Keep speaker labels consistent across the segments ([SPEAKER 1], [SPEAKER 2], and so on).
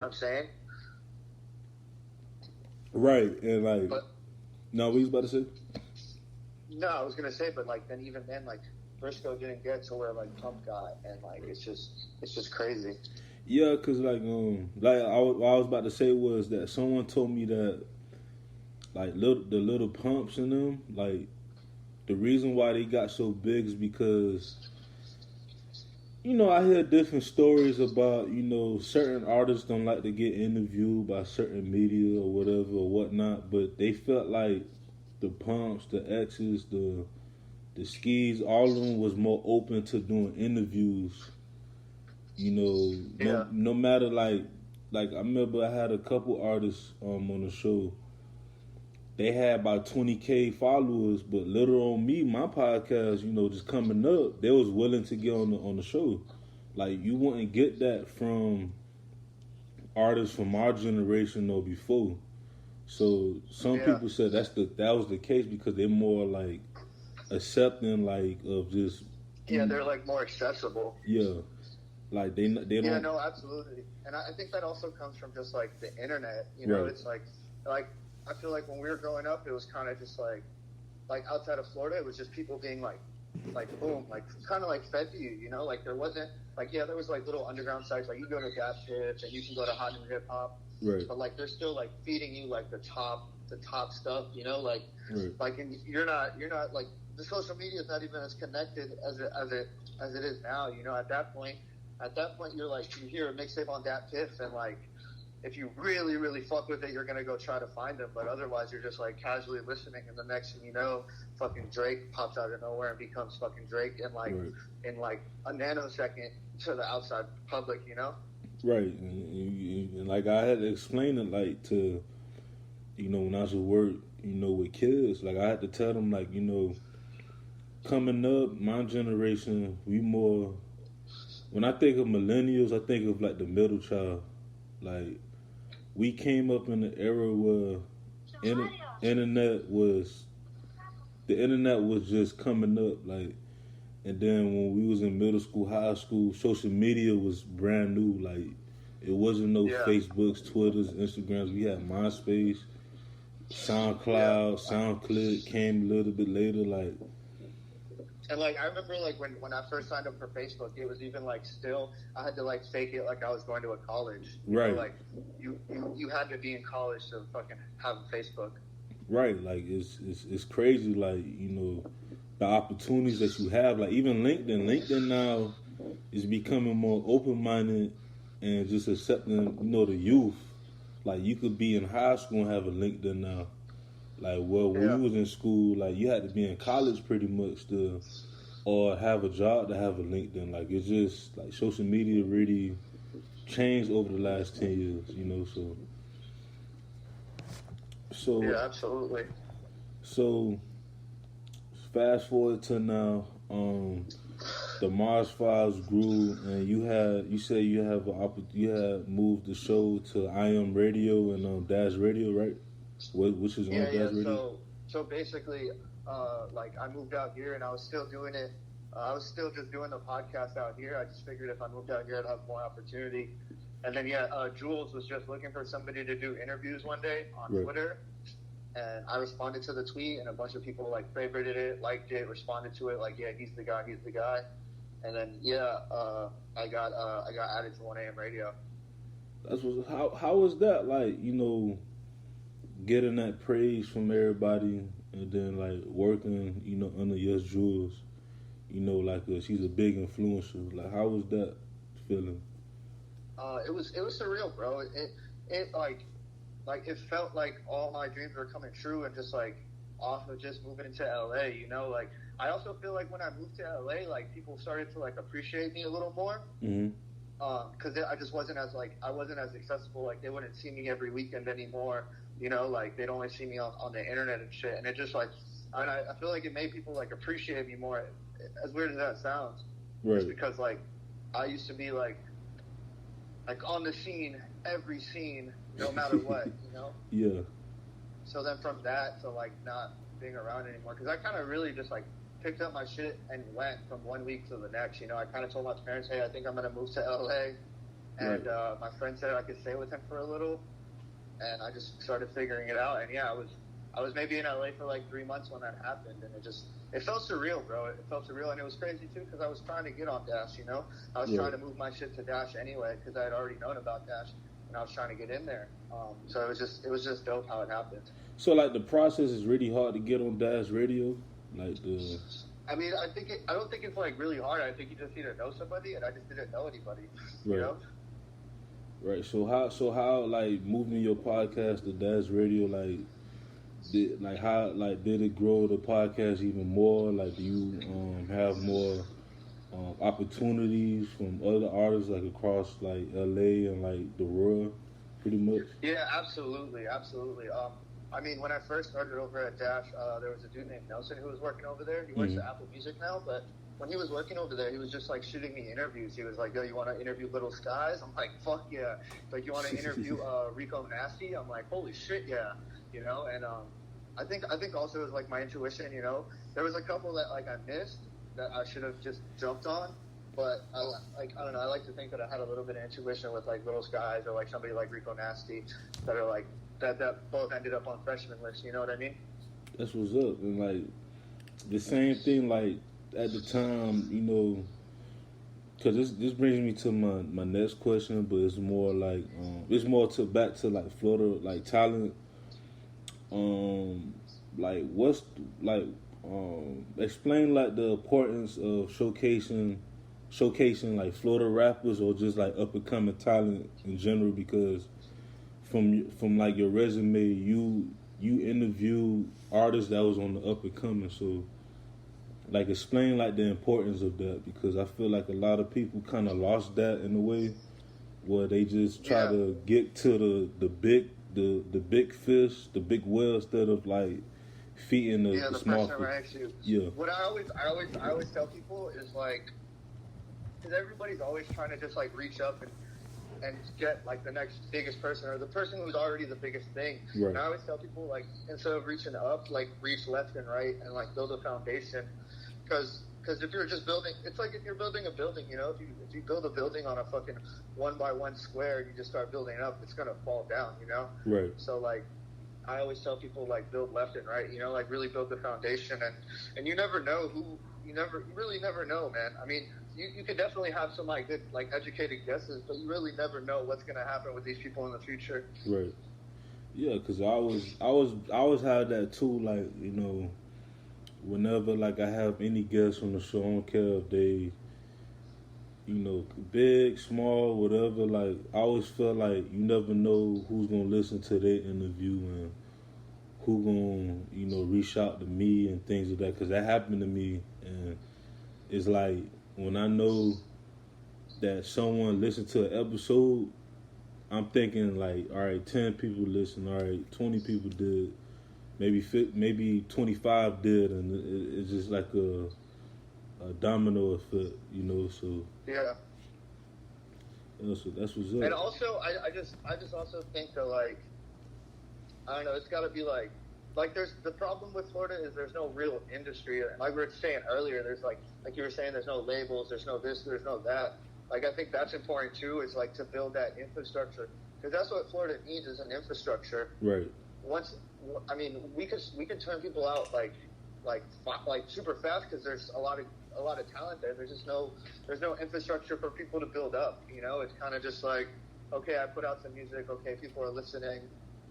[SPEAKER 1] I'm saying?
[SPEAKER 2] Right, and like,
[SPEAKER 1] But
[SPEAKER 2] no, what you was about to say?
[SPEAKER 1] no, I was gonna say, but like then even then, like Briscoe didn't get to where like Pump got, and like it's just crazy.
[SPEAKER 2] Yeah, cause what I was about to say was that someone told me that like the little pumps in them, like the reason why they got so big is because I hear different stories about certain artists don't like to get interviewed by certain media or whatever or whatnot, but they felt like the pumps, the X's, the skis, all of them was more open to doing interviews.
[SPEAKER 1] Yeah,
[SPEAKER 2] No matter like I remember I had a couple artists on the show. They had about 20K followers, but little on me, my podcast, just coming up, they was willing to get on the show. Like you wouldn't get that from artists from our generation or before. So some
[SPEAKER 1] yeah,
[SPEAKER 2] people said that was the case because they're more like accepting like of just
[SPEAKER 1] yeah. They're like more accessible.
[SPEAKER 2] yeah, like they
[SPEAKER 1] Yeah,
[SPEAKER 2] don't
[SPEAKER 1] no, absolutely. And I think that also comes from just like the internet.
[SPEAKER 2] right.
[SPEAKER 1] It's like I feel like when we were growing up, it was kind of just like outside of Florida, it was just people being like boom, like kind of like fed to you. Like there wasn't like yeah, there was like little underground sites like you go to Gap Tips and you can go to Hot and Hip Hop,
[SPEAKER 2] Right.
[SPEAKER 1] but like they're still like feeding you like the top stuff.
[SPEAKER 2] Right.
[SPEAKER 1] Like and you're not like the social media is not even as connected as it is now. At that point, you're like, you hear a mixtape on that Piff, and like, if you really, really fuck with it, you're gonna go try to find them. But otherwise, you're just like casually listening, and the next thing you know, fucking Drake pops out of nowhere and becomes fucking Drake
[SPEAKER 2] Right.
[SPEAKER 1] in like a nanosecond to the outside public.
[SPEAKER 2] Right. And like I had to explain it like to when I was at work, with kids, like I had to tell them like coming up, my generation, we more. When I think of millennials, I think of like the middle child. Like we came up in the era where internet was the internet was just coming up. Like, and then when we was in middle school, high school, social media was brand new. Like, it wasn't no
[SPEAKER 1] Yeah,
[SPEAKER 2] Facebooks, Twitters, Instagrams. We had MySpace,
[SPEAKER 1] yeah.
[SPEAKER 2] SoundCloud, SoundClick came a little bit later. Like,
[SPEAKER 1] And like I remember like when I first signed up for Facebook, it was even like still I had to like fake it like I was going to a college.
[SPEAKER 2] right,
[SPEAKER 1] Like you had to be in college to fucking have a Facebook.
[SPEAKER 2] right. Like it's crazy. Like the opportunities that you have. Like even LinkedIn now is becoming more open minded and just accepting the youth. Like you could be in high school and have a LinkedIn now. Like well, when
[SPEAKER 1] Yeah.
[SPEAKER 2] we was in school, like you had to be in college pretty much to or have a job to have a LinkedIn. Like it's just like social media really changed over the last 10 years. So
[SPEAKER 1] Yeah, absolutely.
[SPEAKER 2] so fast forward to now. The Mars Files grew, and you said you had moved the show to I Am Radio and Dash Radio, right? Which is on
[SPEAKER 1] Yeah, yeah.
[SPEAKER 2] Dash Radio.
[SPEAKER 1] So basically, like I moved out here and I was still doing it. I was still just doing the podcast out here. I just figured if I moved out here, I'd have more opportunity. And then yeah, Jules was just looking for somebody to do interviews one day on
[SPEAKER 2] Right.
[SPEAKER 1] Twitter, and I responded to the tweet, and a bunch of people like favorited it, liked it, responded to it, like yeah, he's the guy, he's the guy. And then yeah, I got added to 1 a.m. radio.
[SPEAKER 2] That's what. How was that like? Getting that praise from everybody, and then like working, under yesjulz. Like she's a big influencer. Like how was that feeling?
[SPEAKER 1] It was surreal, bro. It like it felt like all my dreams were coming true, and just like off of just moving to LA. Like I also feel like when I moved to LA, like people started to like appreciate me a little more.
[SPEAKER 2] Mm-hmm.
[SPEAKER 1] Because I just I wasn't as accessible. Like they wouldn't see me every weekend anymore. Like they'd only see me on the internet and shit. And it just like, I feel like it made people like appreciate me more. As weird as that sounds, just
[SPEAKER 2] Right.
[SPEAKER 1] because like I used to be like on the scene, every scene, no matter what.
[SPEAKER 2] Yeah.
[SPEAKER 1] So then from that to like not being around anymore, because I kind of really just like picked up my shit and went from one week to the next. I kind of told my parents, hey, I think I'm gonna move to LA. and my friend said I could stay with him for a little, and I just started figuring it out. And yeah, I was maybe in LA for like 3 months when that happened, and it felt surreal, bro. It felt surreal, and it was crazy too because I was trying to get on Dash, you know. I was trying to move my shit to Dash anyway because I had already known about Dash, and I was trying to get in there. So it was just dope how it happened.
[SPEAKER 2] So like the process is really hard to get on Dash Radio, like the.
[SPEAKER 1] I mean, I don't think it's like really hard. I think you just need to know somebody, and I just didn't know anybody. You know.
[SPEAKER 2] Right. So how like moving your podcast to Dash Radio did it grow the podcast even more? Like, do you have more opportunities from other artists like across like LA and like the world, pretty much?
[SPEAKER 1] Yeah, absolutely. I mean, when I first started over at Dash, there was a dude named Nelson who was working over there. He works at Apple Music now, but when he was working over there, he was just like shooting me interviews. He was like, "Yo, you want to interview Little Skies?" I'm like, "Fuck yeah!" Like, "You want to interview Rico Nasty?" I'm like, "Holy shit, yeah!" You know, and I think also it was like my intuition. You know, there was a couple that like I missed that I should have just jumped on, but I don't know. I like to think that I had a little bit of intuition with like Little Skies or like somebody like Rico Nasty that are like that both ended up on freshman lists. You know what I mean?
[SPEAKER 2] That's what's up, and like the same thing like. At the time, you know, because this brings me to my next question, but it's more like back to like Florida like talent. Like what's like explain like the importance of showcasing like Florida rappers or just like up and coming talent in general, because from like your resume you interviewed artists that was on the up and coming, so. Like, explain, like, the importance of that, because I feel like a lot of people kind of lost that in a way where they just try to get to the big fish, the big whale, instead of, like, feeding the small fish.
[SPEAKER 1] Right next to you.
[SPEAKER 2] Yeah.
[SPEAKER 1] What I always tell people is, like, because everybody's always trying to just, like, reach up and get, like, the next biggest person or the person who's already the biggest thing.
[SPEAKER 2] Right.
[SPEAKER 1] And I always tell people, like, instead of reaching up, like, reach left and right and, like, build a foundation. Because if you're just building, it's like if you're building a building, you know, if you build a building on a fucking 1x1 square and you just start building it up, it's gonna fall down, you know.
[SPEAKER 2] Right.
[SPEAKER 1] So like, I always tell people like build left and right, you know, like really build the foundation, and you never know you really never know, man. I mean, you could definitely have some like good like educated guesses, but you really never know what's gonna happen with these people in the future.
[SPEAKER 2] Right. Yeah, because I always had that too, like, you know. Whenever, like, I have any guests on the show, I don't care if they, you know, big, small, whatever, like, I always feel like you never know who's going to listen to their interview and who going to, you know, reach out to me and things like that, because that happened to me, and it's like, when I know that someone listened to an episode, I'm thinking, like, all right, 10 people listened, all right, 20 people did. Maybe 25 did, and it's just like a domino effect, you know. So
[SPEAKER 1] yeah.
[SPEAKER 2] So that's what's up.
[SPEAKER 1] And also, I just also think that like, I don't know, it's got to be like there's the problem with Florida is there's no real industry. Like we were saying earlier, there's like you were saying, there's no labels, there's no this, there's no that. Like I think that's important too. Is like to build that infrastructure, because that's what Florida needs is an infrastructure.
[SPEAKER 2] Right.
[SPEAKER 1] I mean, we could turn people out like super fast because there's a lot of talent there. There's no infrastructure for people to build up. You know, it's kind of just like, okay, I put out some music. Okay, people are listening.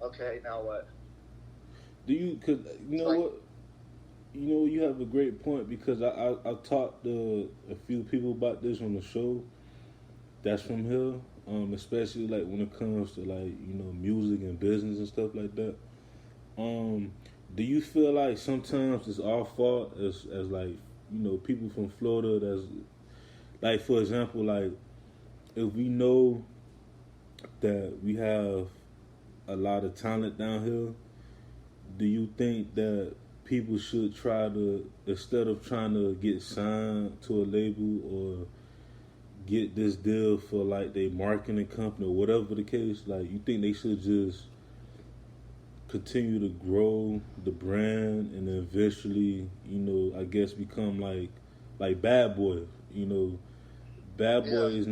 [SPEAKER 1] Okay, now what?
[SPEAKER 2] Do you? Cause you know what? You know, you have a great point, because I talked to a few people about this on the show. That's from here, especially like when it comes to like, you know, music and business and stuff like that. Do you feel like sometimes it's our fault as like, you know, people from Florida that's like, for example, like if we know that we have a lot of talent down here, do you think that people should try to, instead of trying to get signed to a label or get this deal for like their marketing company or whatever the case, like you think they should just continue to grow the brand and then eventually, you know, I guess become like Bad Boy, you know, Bad Boy it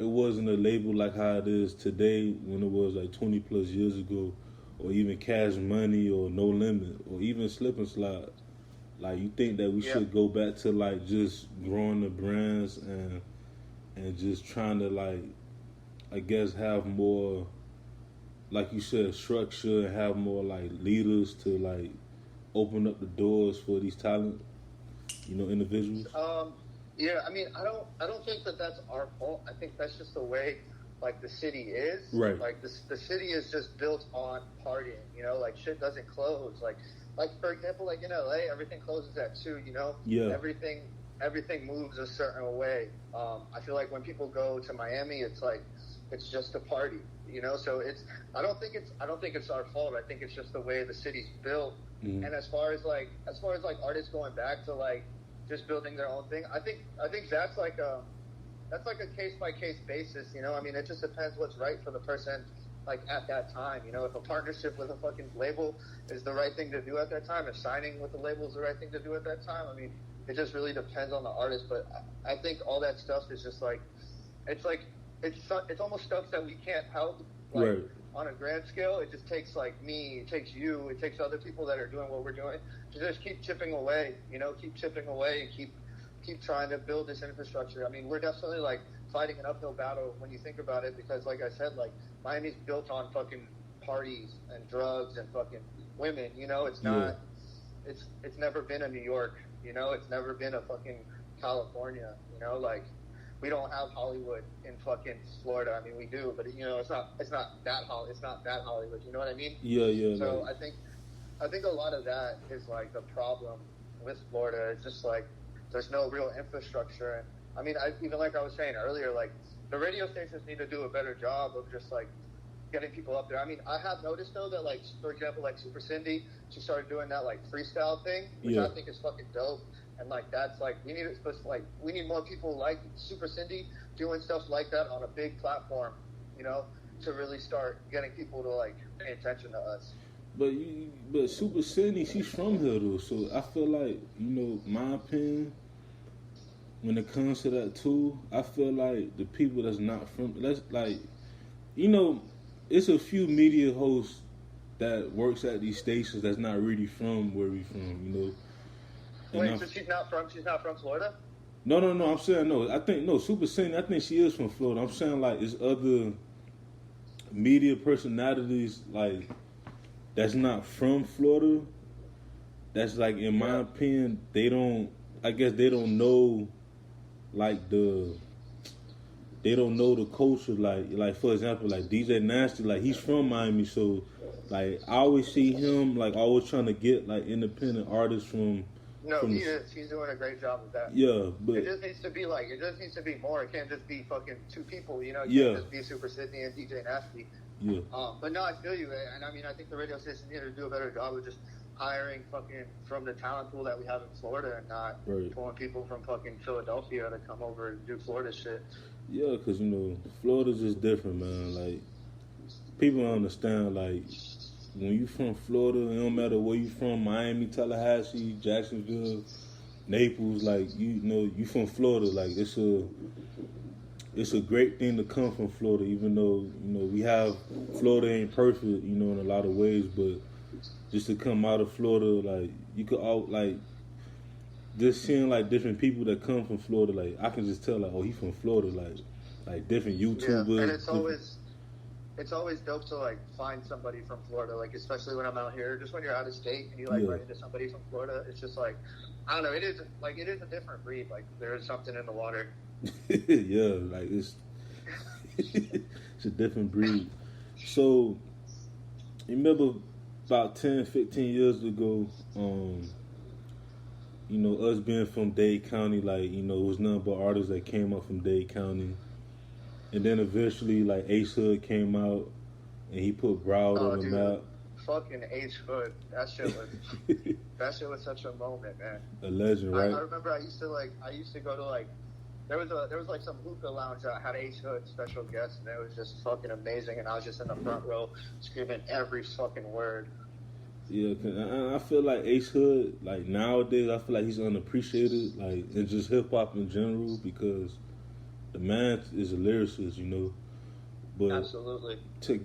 [SPEAKER 2] wasn't a label like how it is today when it was like 20 plus years ago, or even Cash Money or No Limit or even Slip and Slide. Like, you think that we should go back to like just growing the brands and just trying to, like, I guess have more, like you said, structure, and have more like leaders to like open up the doors for these talent, individuals?
[SPEAKER 1] Yeah, I mean, I don't think that that's our fault. I think that's just the way, like, the city is.
[SPEAKER 2] Right.
[SPEAKER 1] Like, the city is just built on partying, like, shit doesn't close. Like, for example, like, in LA, everything closes at 2,
[SPEAKER 2] Yeah.
[SPEAKER 1] Everything moves a certain way. I feel like when people go to Miami, it's like, it's just a party, so I don't think it's our fault. I think it's just the way the city's built. Mm-hmm. And as far as artists going back to like just building their own thing, I think that's like a case by case basis. I mean, it just depends what's right for the person, like, at that time. If a partnership with a fucking label is the right thing to do at that time, if signing with the label is the right thing to do at that time, I mean, it just really depends on the artist. But I think all that stuff is just like it's almost stuff that we can't help, like, right. On a grand scale. It just takes, like, me, it takes you, it takes other people that are doing what we're doing to just keep chipping away, and keep trying to build this infrastructure. I mean, we're definitely, like, fighting an uphill battle when you think about it, because, like I said, like, Miami's built on fucking parties and drugs and fucking women, it's not, it's never been a New York, it's never been a fucking California, like, we don't have Hollywood in fucking Florida. I mean, we do, but it's not that Hollywood. You know what I mean?
[SPEAKER 2] Yeah.
[SPEAKER 1] So I think a lot of that is like the problem with Florida. It's just like there's no real infrastructure. And I mean, even like I was saying earlier, like, the radio stations need to do a better job of just like getting people up there. I mean, I have noticed though that, like, for example, like Super Cindy, she started doing that like freestyle thing, which I think is fucking dope. And, like, that's, like, we need more people like Super Cindy doing stuff like that on a big platform, to really start getting people to, like, pay attention to us.
[SPEAKER 2] But Super Cindy, she's from here, though, so I feel like, my opinion, when it comes to that, too, I feel like the people that's not from, that's, like, it's a few media hosts that works at these stations that's not really from where we from,
[SPEAKER 1] Wait, so she's not from Florida?
[SPEAKER 2] No. I'm saying no. Super Cindy, I think she is from Florida. I'm saying, like, it's other media personalities, like, that's not from Florida. That's, like, in my opinion, they don't know, like, they don't know the culture. Like for example, like DJ Nasty, like, he's from Miami, so, like, I always see him, like, always trying to get, like, independent artists from.
[SPEAKER 1] No, he is. He's doing a great job with that.
[SPEAKER 2] Yeah, but
[SPEAKER 1] it just needs to be more. It can't just be fucking two people, It can't just be Super Sydney and DJ Nasty.
[SPEAKER 2] Yeah.
[SPEAKER 1] But no, I feel you, and I mean, I think the radio station need to do a better job of just hiring fucking from the talent pool that we have in Florida, and not pulling people from fucking Philadelphia to come over and do Florida shit.
[SPEAKER 2] Yeah, because, Florida's just different, man. Like, people don't understand, like, when you from Florida, it don't matter where you from, Miami, Tallahassee, Jacksonville, Naples, like, you from Florida, like, it's a great thing to come from Florida, even though, we have, Florida ain't perfect, in a lot of ways, but just to come out of Florida, like, you could all, like, just seeing, like, different people that come from Florida, like, I can just tell, like, oh, he from Florida, like different YouTubers.
[SPEAKER 1] Yeah, and it's always dope to, like, find somebody from Florida, like, especially when I'm out here. Just when you're out of state and you, like, run into somebody from Florida, it's just, like, I don't know, it is a different breed. Like, there is something in the water.
[SPEAKER 2] Yeah, like, it's a different breed. So, you remember about 10, 15 years ago, us being from Dade County, like, it was nothing but artists that came up from Dade County. And then eventually, like, Ace Hood came out, and he put Broward on the map.
[SPEAKER 1] Fucking Ace Hood, that shit was such a moment, man.
[SPEAKER 2] A legend, right?
[SPEAKER 1] I remember I used to go to, like, there was like some hookah lounge that had Ace Hood special guests, and it was just fucking amazing. And I was just in the front row screaming every fucking word.
[SPEAKER 2] Yeah, cause I feel like Ace Hood, like, nowadays, I feel like he's unappreciated, like, in just hip hop in general, because the man is a lyricist, you know. But
[SPEAKER 1] Absolutely.
[SPEAKER 2] to